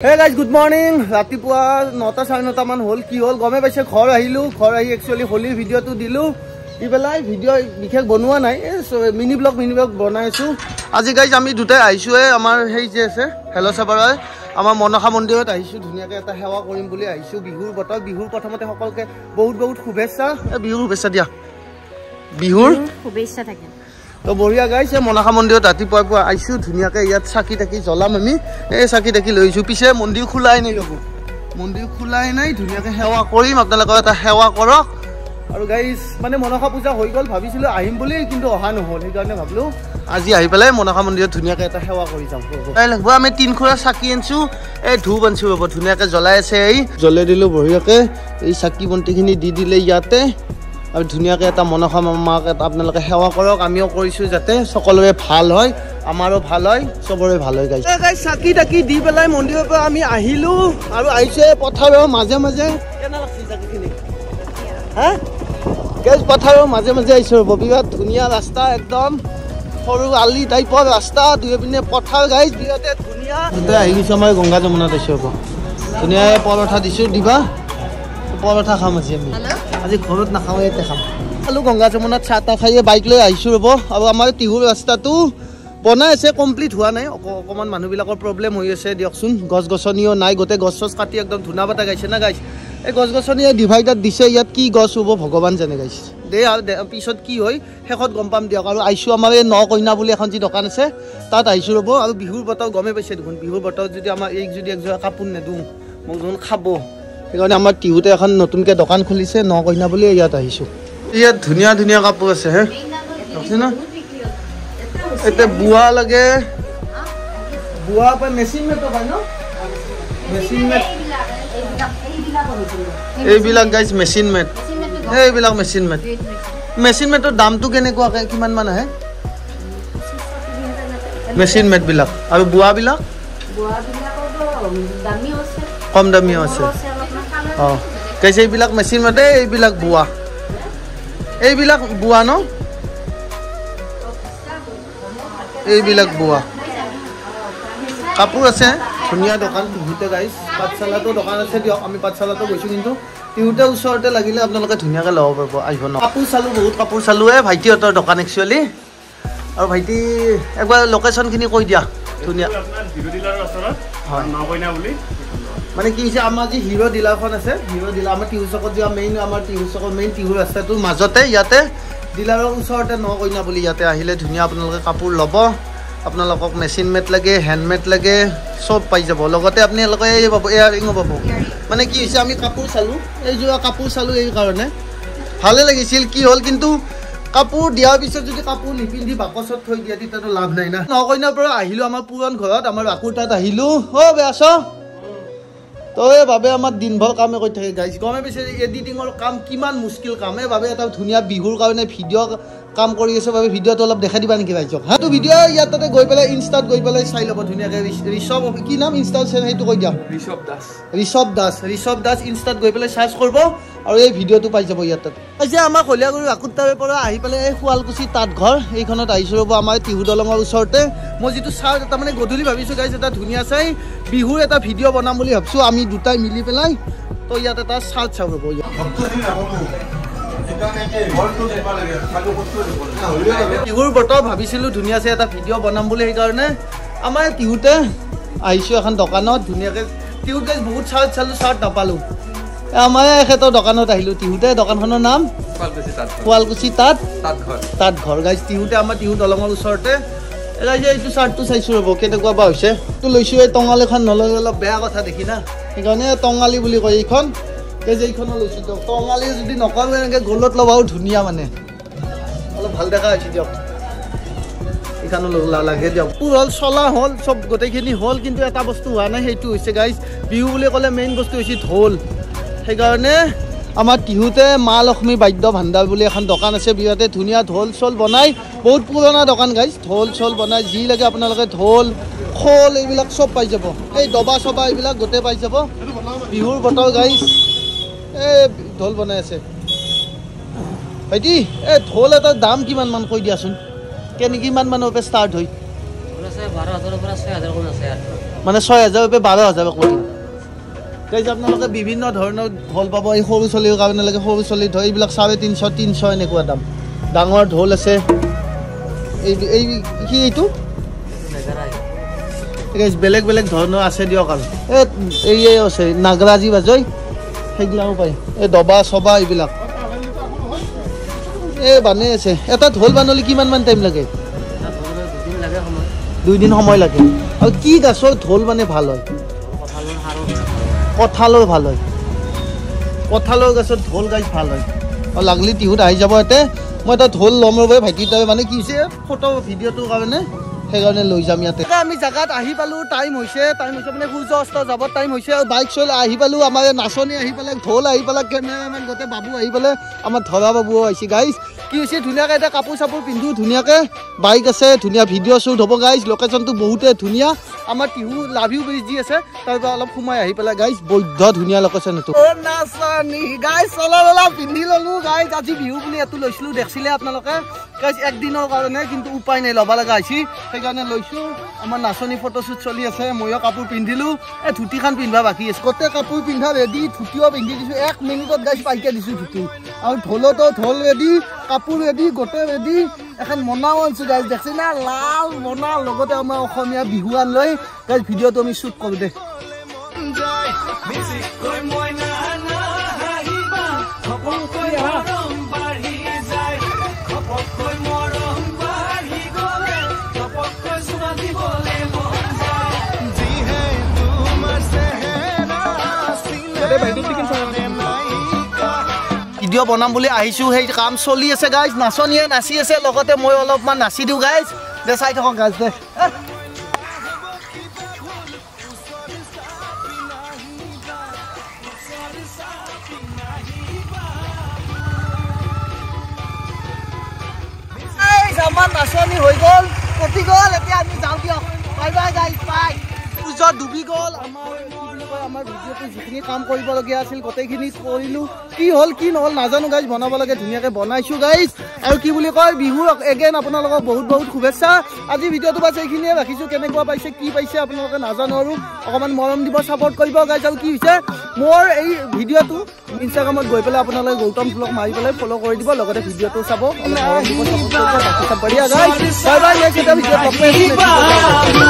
Hey guys, good morning. Ratipua 9টা 9:30 মান হল কি হল গমে পাইছে ঘৰ আহিলো ঘৰ আহি একচুয়ালি হোলি ভিডিওটো দিলু ইবেলাই ভিডিও বিশেষ বনোৱা নাই মিনি ব্লগ বনাইছো আজি গাইজ আমি দুটাই আইছো আমাৰ হেই যে আছে হেলো সাবাৰয় আমাৰ মনসা মন্দিৰত আহিছো ধুনিয়াকে এটা সেৱা কৰিম বুলি আহিছো বিহুৰ বতৰ বিহুৰ প্ৰথমতে সকলকে বহুত শুভেচ্ছা বিহুৰ শুভেচ্ছা দিয়া বিহুৰ শুভেচ্ছা থাকে তো বঢ়িয়া গাইছে মনসা মন্দিৰত ৰাতিপুৱা আইছো ধুনিয়াকে ইয়াত চাকি টাকি জ্বলাম আমি এই চাকি টাকি লৈছো পিছে মন্দিৰ খোলাই নাই ৰব মন্দিৰ খোলাই নাই ধুনিয়াকে সেৱা কৰিম আপোনালোকে এটা সেৱা কৰক আৰু গাইস মানে মনসা পূজা হৈ গল ভাবিছিলো আহিম বুলি কিন্তু অহা নহল সেই কাৰণে ভাবলো আজি আহি পেলাই মনসা মন্দিৰত ধুনিয়াকে এটা সেৱা কৰি যাম তাই লাগব আমি তিন খুৰা চাকি আনছো এই ধূপ আনছো ৰব ধুনিয়াকে জ্বলাই আছে এই জ্বলাই দিলো বঢ়িয়াকে এই চাকি বন্তিখিনি দি দিলে ইয়াতে আৰু ধুনিয়াকে এটা মনসা মাক এটা আপোনালোকে সেৱা কৰক আমিও কৰিছো যাতে সকলোৰে ভাল হয় আমাৰো ভাল হয় সবৰে ভাল হয় গাইস গাইস চাকি টাকি দি পেলাই মন্দিৰৰ পৰা আমি আহিলো আৰু আইছে পথাৰৰ মাজে কেনা লাগছি চাকিখিনি হা গাইস পথাৰৰ মাজে আইছো বিৰাট ধুনিয়া ৰাস্তা একদম সৰু আলি টাইপৰ ৰাস্তা দুই পিনে পথাৰ গাইস বিৰাটে ধুনিয়া এতিয়া আহি গৈছো আমাৰ গংগা যমুনাত আইছো ধুনিয়া পৰঠা দিছো দিবা পৰঠা খাম আজি আমি আজি ঘৰত নাখাওঁ ইয়াতে খাম আলু গংগা যমুনাত চাহ তাহ খাই বাইক লৈ আহিছো ৰ'ব আৰু আমাৰ টিহুৰ ৰাস্তাটো বনাই আছে কমপ্লিট হোৱা নাই অকণমান মানুহবিলাকৰ প্ৰব্লেম হৈ আছে দিয়কচোন গছ গছনিও নাই গোটেই গছ চছ কাটি একদম ধুনা পাতা গাইছে না গাইছ এই গছ গছনিয়ে ডিভাইডাৰ দিছে ইয়াত কি গছ হ'ব ভগৱান জানে গাইছে দে আৰু পিছত কি হয় শেষত গম পাম দিয়ক আৰু আহিছোঁ আমাৰ এই ন কইনা বুলি এখন যি দোকান আছে তাত আহিছোঁ ৰ'ব আৰু বিহুৰ বতৰ গমেই পাইছে দেখোন বিহুৰ বতৰত যদি আমাৰ এই যদি একযোৰা কাপোৰ নেদোঁ মোক যোন খাব সেইকাৰণে আমাৰ টিহুতে এখন নতুনকৈ দোকান খুলিছে ন কইনা বুলি ইয়াত আহিছোঁ ইয়াত ধুনীয়া কাপোৰ আছে হে আছে না এতিয়া বোৱা লাগে বোৱা পৰা মেচিন মেটো পায় ন মেচিন মেট এইবিলাক গাইজ মেচিন মেট এইবিলাক মেচিন মেটৰ দামটো কেনেকুৱাকৈ কিমান মান আহে মেচিন মেটবিলাক আৰু বোৱাবিলাক কম দামীও আছে অঁ কৈছে এইবিলাক মেচিন মেটে এইবিলাক বোৱা ন এইবিলাক বোৱা কাপোৰ আছে ধুনীয়া দোকান টিহুতে গাইছ পাঠশালাতো দোকান আছে দিয়ক আমি পাঠশালাতো গৈছোঁ কিন্তু টিহুতে ওচৰতে লাগিলে আপোনালোকে ধুনীয়াকৈ ল'ব পাৰিব আহিব ন কাপোৰ চালোঁ বহুত কাপোৰ চালোঁ ভাইটিহঁতৰ দোকান একচুৱেলি আৰু ভাইটি একবাৰ লোকেশ্যনখিনি কৈ দিয়া ধুনীয়া মানে কি হৈছে আমাৰ যি হিৰো ডিলাৰখন আছে হিৰো ডিলাৰ আমাৰ টিহু চকত যোৱা আমাৰ টিহু চকৰ মেইন টিহু ৰাস্তাটোৰ মাজতে ইয়াতে ডিলাৰৰ ওচৰতে ন কইনা বুলি ইয়াতে আহিলে ধুনীয়া আপোনালোকে কাপোৰ ল'ব আপোনালোকক মেচিন মেট লাগে হেণ্ডমেড লাগে চব পাই যাব লগতে আপোনালোকে এই পাব এয়াৰিঙো পাব মানে কি হৈছে আমি কাপোৰ চালোঁ এইযোৰা কাপোৰ চালোঁ এই কাৰণে ভালে লাগিছিল কি হ'ল কিন্তু কাপোৰ দিয়াৰ পিছত যদি কাপোৰ নিপিন্ধি বাকচত থৈ দিয়া তেতিয়াতো লাভ নাই না ন কইনাৰ পৰা আহিলোঁ আমাৰ পুৰণ ঘৰত আমাৰ ৰাকুৰ তাত আহিলোঁ বেয়াছ তই বাবে আমাৰ দিনভৰ কামে কৰি থাকে গাইছ গমে পাইছে এডিটিঙৰ কাম কিমান মুস্কিল কাম বাবে এটা ধুনীয়া বিহুৰ কাৰণে ভিডিঅ' কাম কৰি আছে বাবে ভিডিঅ'টো অলপ দেখাই দিবা নেকি ৰাইজক হা তো ভিডিঅ' ইয়াত তাতে গৈ পেলাই ইনষ্টাত গৈ পেলাই চাই ল'ব ধুনীয়াকৈ ঋষভ কি নাম ইনষ্টাত সেইটো কৈ দিয়া ঋষভ দাস ইনষ্টাত গৈ পেলাই চাৰ্চ কৰিব আৰু এই ভিডিঅ'টো পাই যাব ইয়াত তাতে এতিয়া আমাৰ কলীয়াগুৰি ৰাকুটাৰৰ পৰা আহি পেলাই এই শুৱালকুছি তাত ঘৰ এইখনত আহিছোঁ ৰ'ব আমাৰ টিহু দলঙৰ ওচৰতে মই যিটো চাৰ্ট এটা মানে গধূলি ভাবিছোঁ গাইছ এটা ধুনীয়া চাই বিহুৰ এটা ভিডিঅ' বনাম বুলি ভাবিছোঁ আমি দুটাই মিলি পেলাই তো ইয়াত এটা চাৰ্ট চাওঁ ৰ'ব টিহুৰ বতৰ ভাবিছিলোঁ ধুনীয়া চাই এটা ভিডিঅ' বনাম বুলি সেইকাৰণে আমাৰ টিহুতে আহিছোঁ এখন দোকানত ধুনীয়াকৈ টিহুত গাইছ বহুত চাৰ্ট চালোঁ চাৰ্ট নাপালোঁ আমাৰ এখেতৰ দোকানত আহিলোঁ টিহুতে দোকানখনৰ নাম শুৱালকুছি তাত ঘৰ গাইছ টিহুতে আমাৰ টিহু দলঙৰ ওচৰতে গাইছ এইটো চাৰ্টটো চাইছোঁ ৰ'ব কেনেকুৱা বা হৈছে তো লৈছোঁ এই টঙালিখন নলৈ অলপ বেয়া কথা দেখি না সেইকাৰণে টঙালি বুলি কয় এইখন যে এইখনো লৈছোঁ দিয়ক টঙালি যদি নকৰোঁ এনেকৈ গলত ল'বাও ধুনীয়া মানে অলপ ভাল দেখা হৈছে দিয়ক এইখনো লাগে দিয়ক পুৰ হ'ল চলা হ'ল চব গোটেইখিনি হ'ল কিন্তু এটা বস্তু হোৱা নাই সেইটো হৈছে গাইছ বিহু বুলি ক'লে মেইন বস্তু হৈছে ঢোল সেইকাৰণে আমাৰ টিহুতে মা লক্ষ্মী বাদ্য ভাণ্ডাৰ বুলি এখন দোকান আছে বিৰাটে ধুনীয়া ঢোল চোল বনাই বহুত পুৰণা দোকান গাইছ ঢোল চোল বনাই যি লাগে আপোনালোকে ঢোল খোল এইবিলাক চব পাই যাব এই দবা চবা এইবিলাক গোটেই পাই যাব বিহুৰ বতৰ গাইছ এই ঢোল বনাই আছে ভাইটি এই ঢোল এটাৰ দাম কিমান মান কৈ দিয়াচোন কিমান মানৰ পৰা ষ্টাৰ্ট হয় 12,000 পৰা 6,000 আছে মানে 6000 পৰা 12000 কৰি গাইজ আপোনালোকে বিভিন্ন ধৰণৰ ঢোল পাব এই সৰু চলিৰ কাৰণে লাগে সৰু চলি ধৰ এইবিলাক 350 300 এনেকুৱা দাম ডাঙৰ ঢোল আছে এই কি এইটো গাইজ বেলেগ বেলেগ ধৰণৰ আছে দিয়ক আৰু এই আছে নাগৰাজী বাজয় সেইগিলাও পায় এই দবা সবা এইবিলাক বানে আছে এটা ঢোল বানলি কিমান মান টাইম লাগে 2 দিন সময় লাগে আৰু কি গাছৰ ঢোল মানে ভাল হয় কঁঠালৰ ভাল হয় কঁঠালৰ গাছৰ ঢোল গাছ ভাল হয় আৰু লাগলি টিহুত আহি যাব ইয়াতে মই এটা ঢোল ল'ম ৰ'ব ভাইটি মানে কি হৈছে ফটো ভিডিঅ'টোৰ কাৰণে সেইকাৰণে লৈ যাম ইয়াতে আমি জেগাত আহি পালোঁ টাইম হৈছে মানে সূৰ্য অস্ত যাব টাইম হৈছে আৰু বাইক চলাই আহি পালোঁ আমাৰ নাচনী আহি পেলাই ঢোল আহি পেলাই কেমেৰামেন গোটেই বাবু আহি পেলাই আমাৰ ধৰা বাবুও আহিছে গাইজ কি হৈছে ধুনীয়াকৈ এতিয়া কাপোৰ চাপোৰ পিন্ধো ধুনীয়াকৈ বাইক আছে ধুনীয়া ভিডিঅ' শ্বুট হ'ব গাইজ লোকেশ্যনটো বহুতে ধুনীয়া আমাৰ টিহু লাভ ইউ ব্ৰিজ যি আছে তাৰ পৰা অলপ সোমাই আহি পেলাই গাইজ বৈধ ধুনীয়া লোকেশ্যন এইটো নাচনী গাইজ চলা পিন্ধি ল'লোঁ গাইজ আজি বিহু বুলি এইটো লৈছিলোঁ দেখিছিলে আপোনালোকে গাইজ একদিনৰ কাৰণে কিন্তু উপায় নাই ল'ব লগা হৈছে সেইকাৰণে লৈছোঁ আমাৰ নাচনী ফটোশ্বুট চলি আছে ময়ো কাপোৰ পিন্ধিলোঁ এই ধুতিখন পিন্ধিবা বাকী আছে গোটেই কাপোৰ পিন্ধা ৰেডি ধুতিও পিন্ধি দিছোঁ 1 মিনিটত গাইজ পাইকে দিছোঁ ধুতি আৰু ঢোলতো ঢোল ৰেডি কাপোৰ ৰেডি গোটেই ৰেডি এখন মনাও আনিছোঁ গাইজ দেখছি না লাল মনা লগতে আমাৰ অসমীয়া বিহুৱান লৈ গাইজ ভিডিঅ'টো আমি শ্বুট কৰোঁ দে ভিডিঅ' বনাম বুলি আহিছোঁ সেই কাম চলি আছে গাইজ নাচনীয়ে নাচি আছে লগতে মই অলপমান নাচি দিওঁ গাইজ দে চাই থাকক গাইজ দে আমাৰ নাচনী হৈ গ'ল পতি গ'ল এতিয়া আমি যাওঁ দিয়ক বাই বাই গাইজ বাই সূৰ্য ডুবি গ'ল আমাৰ ভিডিঅ'টো যিখিনি কাম কৰিবলগীয়া আছিল গোটেইখিনি কৰিলোঁ কি হ'ল কি নহ'ল নাজানো গাইজ বনাব লাগে ধুনীয়াকৈ বনাইছোঁ গাইজ আৰু কি বুলি কয় বিহু এগেইন আপোনালোকক বহুত বহুত শুভেচ্ছা আজি ভিডিঅ'টো পাইছে এইখিনিয়ে ৰাখিছোঁ কেনেকুৱা পাইছে কি পাইছে আপোনালোকে নাজানো আৰু অকণমান মৰম দিব ছাপৰ্ট কৰিব গাইজ আৰু কি হৈছে মোৰ এই ভিডিঅ'টো ইনষ্টাগ্ৰামত গৈ পেলাই আপোনালোকে গৌতম ব্লগ মাৰি পেলাই ফ'ল' কৰি দিব লগতে ভিডিঅ'টো চাব অলপ মৰম দিব ছাপৰ্ট কৰিব বাকী চব বঢ়িয়া গাইজ বাই বাই নেক্সট এটা ভিডিঅ'ত